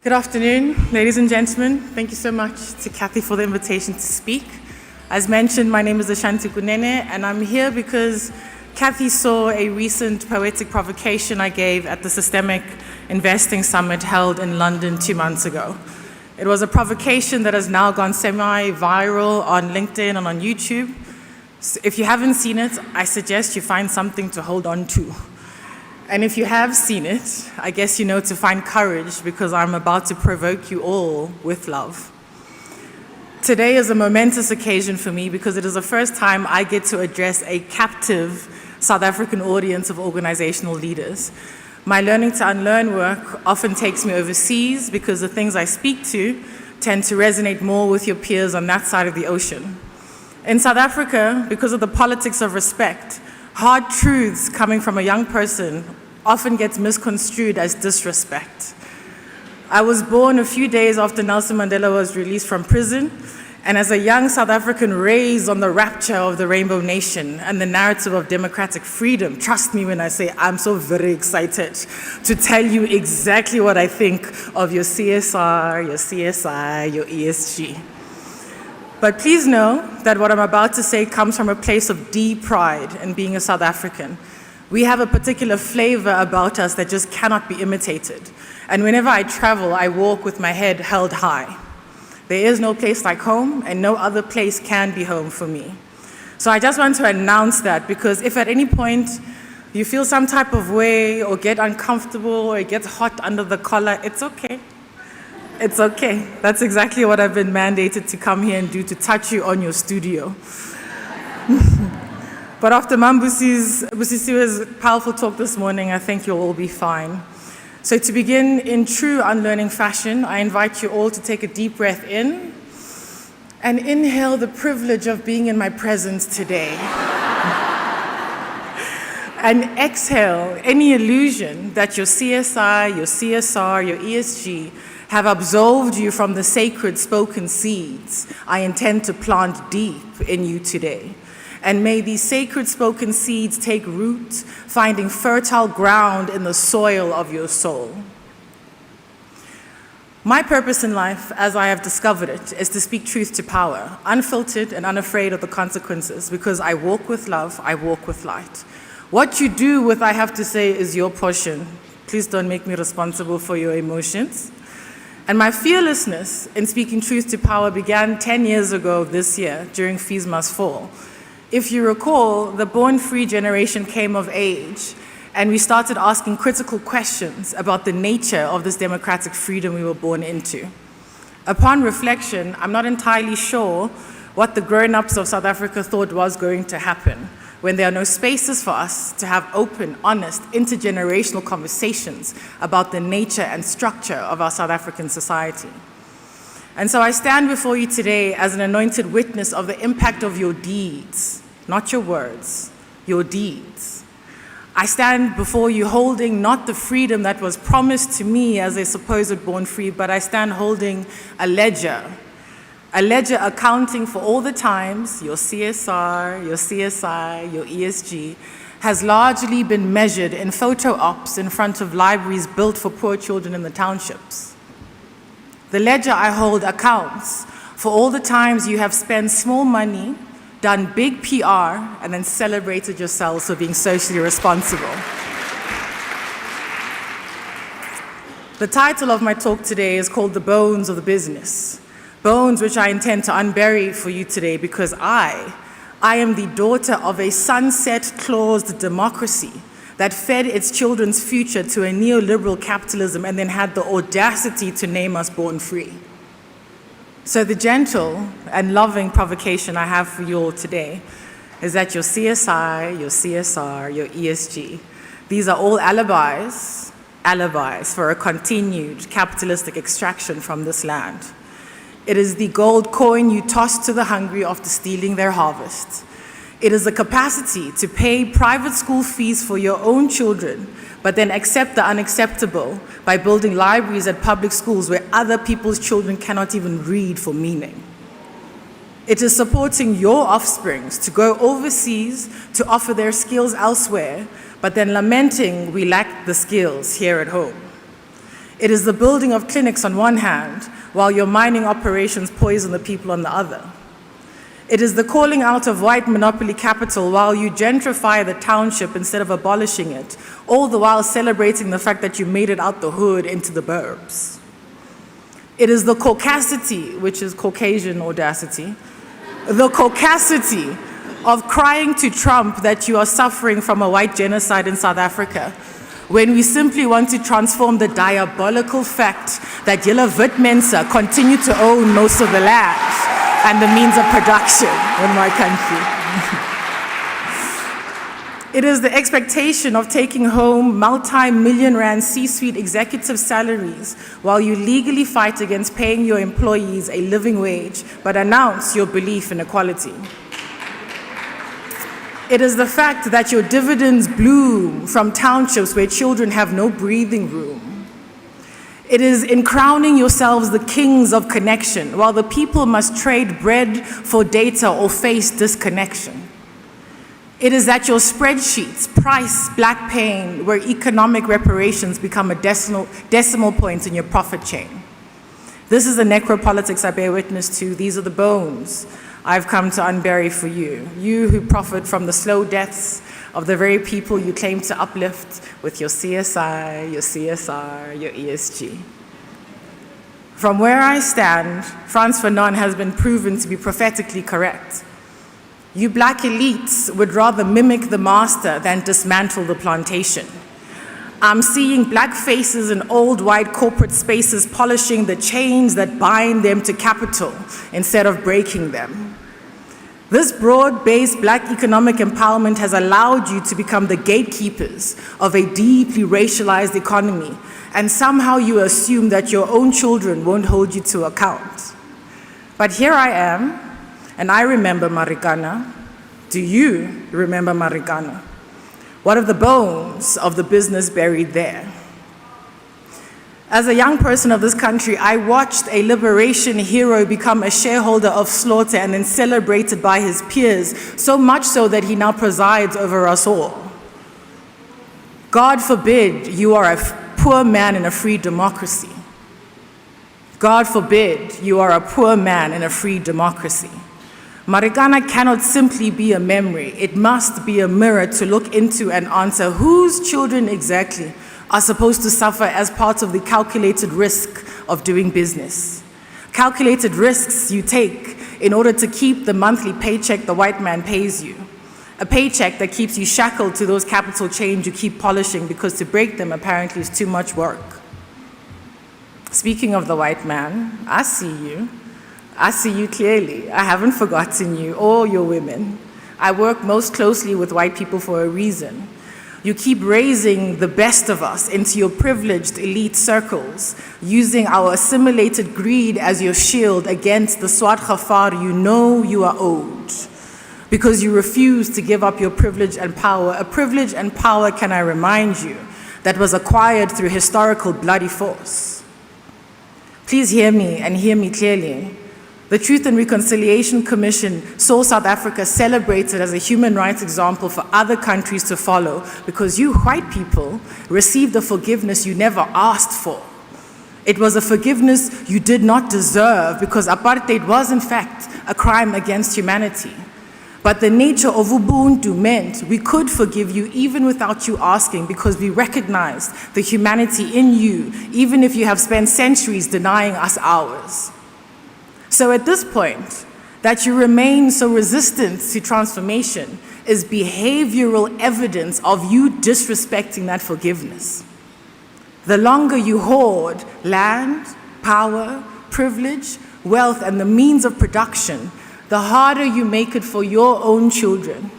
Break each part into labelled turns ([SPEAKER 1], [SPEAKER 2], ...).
[SPEAKER 1] Good afternoon, ladies and gentlemen. Thank you so much to Kathy for the invitation to speak. As mentioned, my name is Ashanti Kunene, and I'm here because Kathy saw a recent poetic provocation I gave at the Systemic Investing Summit held in London 2 months ago. It was a provocation that has now gone semi-viral on LinkedIn and on YouTube. So if you haven't seen it, I suggest you find something to hold on to. And if you have seen it, I guess you know to find courage, because I'm about to provoke you all with love. Today is a momentous occasion for me because it is the first time I get to address a captive South African audience of organizational leaders. My Learning to Unlearn work often takes me overseas because the things I speak to tend to resonate more with your peers on that side of the ocean. In South Africa, because of the politics of respect, hard truths coming from a young person often gets misconstrued as disrespect. I was born a few days after Nelson Mandela was released from prison, and as a young South African raised on the rapture of the Rainbow Nation and the narrative of democratic freedom, trust me when I say I'm so very excited to tell you exactly what I think of your CSR, your CSI, your ESG. But please know that what I'm about to say comes from a place of deep pride in being a South African. We have a particular flavor about us that just cannot be imitated. And whenever I travel, I walk with my head held high. There is no place like home, and no other place can be home for me. So I just want to announce that, because if at any point you feel some type of way or get uncomfortable or it gets hot under the collar, it's okay. It's okay. That's exactly what I've been mandated to come here and do, to touch you on your studio. But after Busisiwe's powerful talk this morning, I think you'll all be fine. So to begin in true unlearning fashion, I invite you all to take a deep breath in and inhale the privilege of being in my presence today. And exhale any illusion that your CSI, your CSR, your ESG have absolved you from the sacred spoken seeds I intend to plant deep in you today. And may these sacred spoken seeds take root, finding fertile ground in the soil of your soul. My purpose in life, as I have discovered it, is to speak truth to power, unfiltered and unafraid of the consequences, because I walk with love, I walk with light. What you do with I have to say is your portion. Please don't make me responsible for your emotions. And my fearlessness in speaking truth to power began 10 years ago this year during Fees Must Fall. If you recall, the born-free generation came of age, and we started asking critical questions about the nature of this democratic freedom we were born into. Upon reflection, I'm not entirely sure what the grown-ups of South Africa thought was going to happen when there are no spaces for us to have open, honest, intergenerational conversations about the nature and structure of our South African society. And so I stand before you today as an anointed witness of the impact of your deeds, not your words, your deeds. I stand before you holding not the freedom that was promised to me as a supposed born free, but I stand holding a ledger accounting for all the times your CSR, your CSI, your ESG has largely been measured in photo ops in front of libraries built for poor children in the townships. The ledger I hold accounts for all the times you have spent small money, done big PR, and then celebrated yourselves for being socially responsible. The title of my talk today is called The Bones of the Business. Bones which I intend to unbury for you today, because I am the daughter of a sunset-claused democracy that fed its children's future to a neoliberal capitalism and then had the audacity to name us born free. So the gentle and loving provocation I have for you all today is that your CSI, your CSR, your ESG, these are all alibis for a continued capitalistic extraction from this land. It is the gold coin you toss to the hungry after stealing their harvest. It is the capacity to pay private school fees for your own children, but then accept the unacceptable by building libraries at public schools where other people's children cannot even read for meaning. It is supporting your offsprings to go overseas to offer their skills elsewhere, but then lamenting we lack the skills here at home. It is the building of clinics on one hand, while your mining operations poison the people on the other. It is the calling out of white monopoly capital while you gentrify the township instead of abolishing it, all the while celebrating the fact that you made it out the hood into the burbs. It is the caucasity, which is Caucasian audacity, the caucasity of crying to Trump that you are suffering from a white genocide in South Africa, when we simply want to transform the diabolical fact that julle wit mense continue to own most of the land and the means of production in my country. It is the expectation of taking home multi-million rand C-suite executive salaries while you legally fight against paying your employees a living wage, but announce your belief in equality. It is the fact that your dividends bloom from townships where children have no breathing room. It is in crowning yourselves the kings of connection, while the people must trade bread for data or face disconnection. It is that your spreadsheets price black pain where economic reparations become a decimal point in your profit chain. This is the necropolitics I bear witness to. These are the bones I've come to unbury for you, you who profit from the slow deaths of the very people you claim to uplift with your CSI, your CSR, your ESG. From where I stand, Frantz Fanon has been proven to be prophetically correct. You black elites would rather mimic the master than dismantle the plantation. I'm seeing black faces in old white corporate spaces polishing the chains that bind them to capital instead of breaking them. This broad-based black economic empowerment has allowed you to become the gatekeepers of a deeply racialized economy, and somehow you assume that your own children won't hold you to account. But here I am, and I remember Marikana. Do you remember Marikana? What are the bones of the business buried there? As a young person of this country, I watched a liberation hero become a shareholder of slaughter and then celebrated by his peers, so much so that he now presides over us all. God forbid you are a poor man in a free democracy. God forbid you are a poor man in a free democracy. Marikana cannot simply be a memory. It must be a mirror to look into and answer whose children exactly are supposed to suffer as part of the calculated risk of doing business. Calculated risks you take in order to keep the monthly paycheck the white man pays you. A paycheck that keeps you shackled to those capital chains you keep polishing because to break them apparently is too much work. Speaking of the white man, I see you. I see you clearly. I haven't forgotten you or your women. I work most closely with white people for a reason. You keep raising the best of us into your privileged elite circles, using our assimilated greed as your shield against the swart gafar you know you are owed, because you refuse to give up your privilege and power. A privilege and power, can I remind you, that was acquired through historical bloody force. Please hear me and hear me clearly. The Truth and Reconciliation Commission saw South Africa celebrated as a human rights example for other countries to follow because you white people received a forgiveness you never asked for. It was a forgiveness you did not deserve because apartheid was in fact a crime against humanity. But the nature of Ubuntu meant we could forgive you even without you asking because we recognized the humanity in you, even if you have spent centuries denying us ours. So at this point, that you remain so resistant to transformation is behavioral evidence of you disrespecting that forgiveness. The longer you hoard land, power, privilege, wealth, and the means of production, the harder you make it for your own children.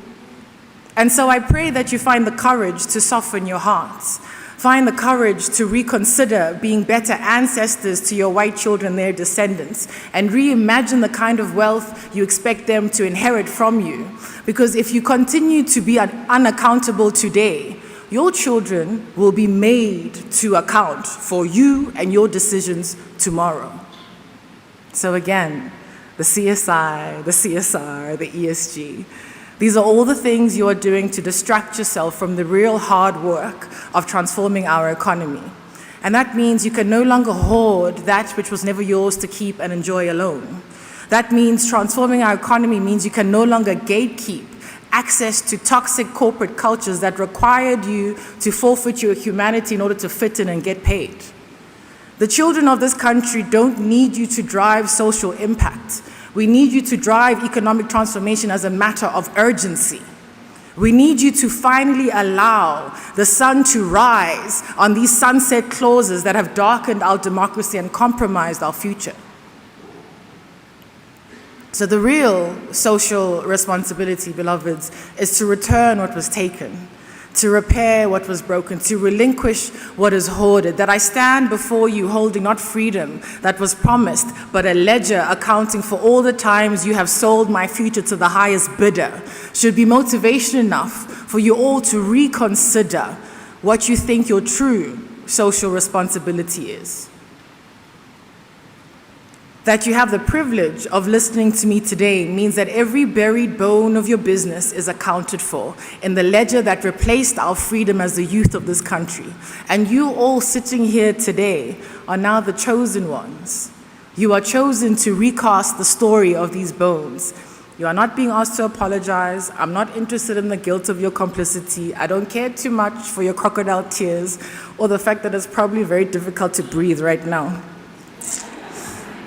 [SPEAKER 1] And so I pray that you find the courage to soften your hearts. Find the courage to reconsider being better ancestors to your white children, their descendants, and reimagine the kind of wealth you expect them to inherit from you. Because if you continue to be unaccountable today, your children will be made to account for you and your decisions tomorrow. So again, the CSI, the CSR, the ESG, these are all the things you are doing to distract yourself from the real hard work of transforming our economy. And that means you can no longer hoard that which was never yours to keep and enjoy alone. That means transforming our economy means you can no longer gatekeep access to toxic corporate cultures that required you to forfeit your humanity in order to fit in and get paid. The children of this country don't need you to drive social impact. We need you to drive economic transformation as a matter of urgency. We need you to finally allow the sun to rise on these sunset clauses that have darkened our democracy and compromised our future. So the real social responsibility, beloveds, is to return what was taken, to repair what was broken, to relinquish what is hoarded, that I stand before you holding not freedom that was promised, but a ledger accounting for all the times you have sold my future to the highest bidder, should be motivation enough for you all to reconsider what you think your true social responsibility is. That you have the privilege of listening to me today means that every buried bone of your business is accounted for in the ledger that replaced our freedom as the youth of this country. And you all sitting here today are now the chosen ones. You are chosen to recast the story of these bones. You are not being asked to apologize. I'm not interested in the guilt of your complicity. I don't care too much for your crocodile tears or the fact that it's probably very difficult to breathe right now.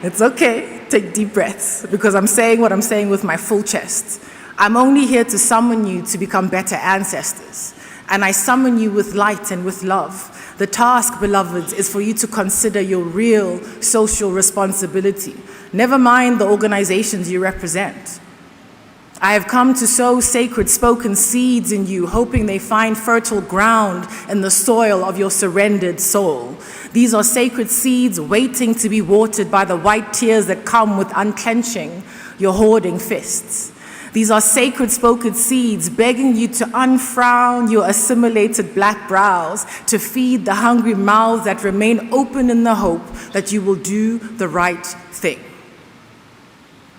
[SPEAKER 1] It's okay, take deep breaths, because I'm saying what I'm saying with my full chest. I'm only here to summon you to become better ancestors, and I summon you with light and with love. The task, beloveds, is for you to consider your real social responsibility. Never mind the organizations you represent. I have come to sow sacred spoken seeds in you, hoping they find fertile ground in the soil of your surrendered soul. These are sacred seeds waiting to be watered by the white tears that come with unclenching your hoarding fists. These are sacred spoken seeds begging you to unfrown your assimilated black brows, to feed the hungry mouths that remain open in the hope that you will do the right thing.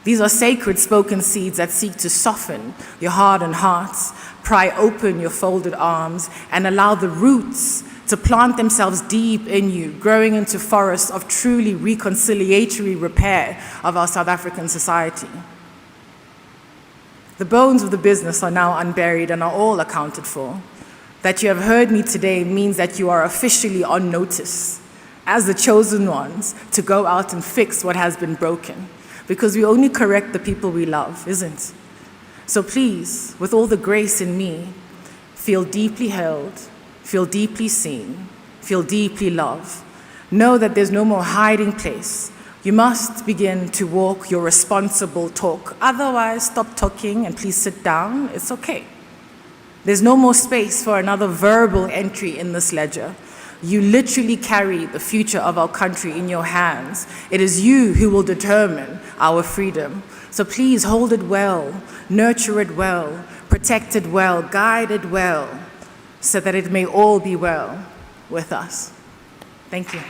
[SPEAKER 1] These are sacred spoken seeds that seek to soften your hardened hearts, pry open your folded arms, and allow the roots to plant themselves deep in you, growing into forests of truly reconciliatory repair of our South African society. The bones of the business are now unburied and are all accounted for. That you have heard me today means that you are officially on notice as the chosen ones to go out and fix what has been broken. Because we only correct the people we love, isn't? So please, with all the grace in me, feel deeply held, feel deeply seen, feel deeply loved. Know that there's no more hiding place. You must begin to walk your responsible talk. Otherwise, stop talking and please sit down. It's okay. There's no more space for another verbal entry in this ledger. You literally carry the future of our country in your hands. It is you who will determine our freedom. So please hold it well, nurture it well, protect it well, guide it well, so that it may all be well with us. Thank you.